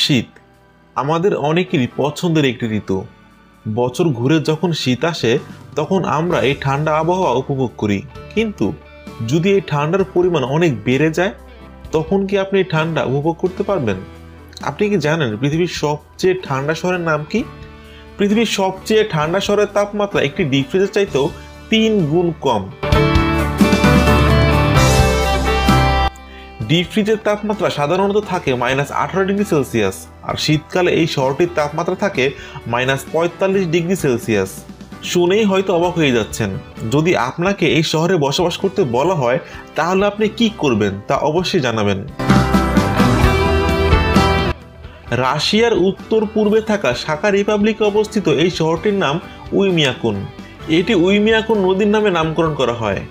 শীত আমাদের অনেকেরই পছন্দের একটি ঋতু। বছর ঘুরে যখন শীত আসে তখন আমরা এই ঠান্ডা আবহাওয়া উপভোগ করি, কিন্তু যদি এই ঠান্ডার পরিমাণ অনেক বেড়ে যায় তখন কি আপনি এই ঠান্ডা উপভোগ করতে পারবেন? আপনি কি জানেন পৃথিবীর সবচেয়ে ঠান্ডা শহরের নাম কি? পৃথিবীর সবচেয়ে ঠান্ডা শহরের তাপমাত্রা একটি ডিপ ফ্রিজের চাইতেও 3 গুণ কম। ডিপ ফ্রিজের তাপমাত্রা সাধারণত থাকে -18°C, আর শীতকালে এই শহরটির তাপমাত্রা থাকে -45°C। শুনেই হয়তো অবাক হয়ে যাচ্ছেন। যদি আপনাকে এই শহরে বসবাস করতে বলা হয় তাহলে আপনি কি করবেন তা অবশ্যই জানাবেন। রাশিয়ার উত্তর পূর্বে থাকা সাকা রিপাবলিকে অবস্থিত এই শহরটির নাম উইমিয়াকুন। এটি উইমিয়াকুন নদীর নামে নামকরণ করা হয়।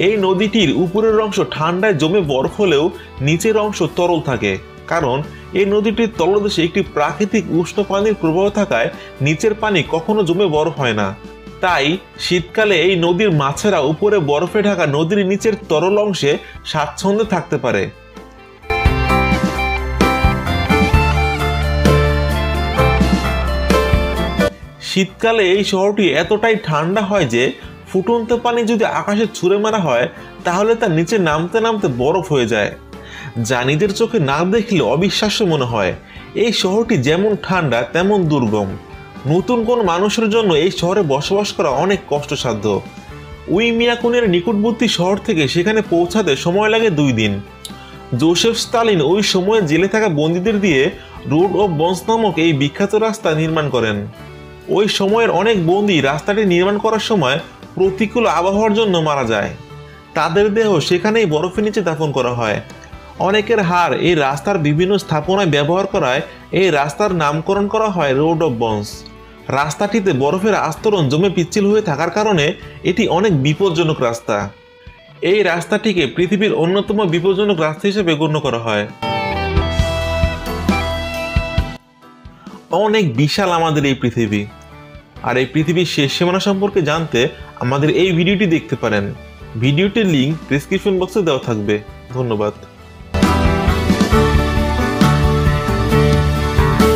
এই নদীটির উপরের অংশ ঠান্ডায় জমে বরফ হলেও নিচের অংশ তরল থাকে, কারণ এই নদীটির তলদেশে একটি প্রাকৃতিক উষ্ণ পানির প্রবাহ থাকায় নিচের পানি কখনো জমে বরফ হয় না। তাই শীতকালে এই নদীর মাছেরা উপরে বরফে ঢাকা নদীর নিচের তরল অংশে স্বাচ্ছন্দ্যে থাকতে পারে। শীতকালে এই শহরটি এতটাই ঠান্ডা হয় যে ফুটন্ত পানি যদি আকাশে ছুঁড়ে মারা হয় তাহলে তা নিচে নামতে নামতে বরফ হয়ে যায়, যা নিজের চোখে না দেখলে অবিশ্বাস্য মনে হয়। এই শহরটি যেমন ঠান্ডা তেমন দুর্গম। নতুন কোন মানুষের জন্য এই শহরে বসবাস করা অনেক কষ্টসাধ্য। উইমিয়াকুনের নিকটবর্তী শহর থেকে সেখানে পৌঁছাতে সময় লাগে 2 দিন। জোসেফ স্টালিন ওই সময়ে জেলে থাকা বন্দীদের দিয়ে রোড অফ বন্স নামক এই বিখ্যাত রাস্তা নির্মাণ করেন। ওই সময়ের অনেক বন্দী রাস্তাটি নির্মাণ করার সময় প্রতিকূল আবহাওয়ার জন্য মারা যায়। তাদের দেহ সেখানেই বরফের নিচে দাফন করা হয়। অনেকের হাড় এই রাস্তার বিভিন্ন স্থাপনায় ব্যবহার করায় এই রাস্তার নামকরণ করা হয় রোড অফ বন্স। রাস্তাটিতে বরফের আস্তরণ জমে পিচ্ছিল হয়ে থাকার কারণে এটি অনেক বিপজ্জনক রাস্তা। এই রাস্তাটিকে পৃথিবীর অন্যতম বিপজ্জনক রাস্তা হিসেবে গণ্য করা হয়। অনেক বিশাল আমাদের এই পৃথিবী, আর এই পৃথিবীর শেষ সীমানা সম্পর্কে জানতে আমাদের এই ভিডিওটি দেখতে পারেন। ভিডিওটির লিঙ্ক ডেসক্রিপশন বক্সে দেওয়া থাকবে। ধন্যবাদ।